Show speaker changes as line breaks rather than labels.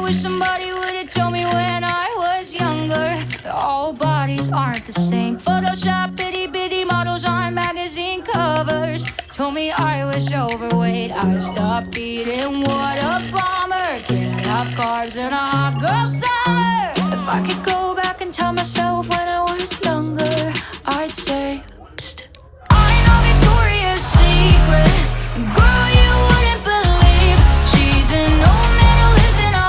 wish somebody would have told me when I was younger. All bodies aren't the same. Photoshop itty bitty models on magazine covers. Told me I was overweight. I stopped eating. What a bummer. Can't have carbs in a hot girl summer. If I could go back and tell myself when I was younger, I'd say, psst,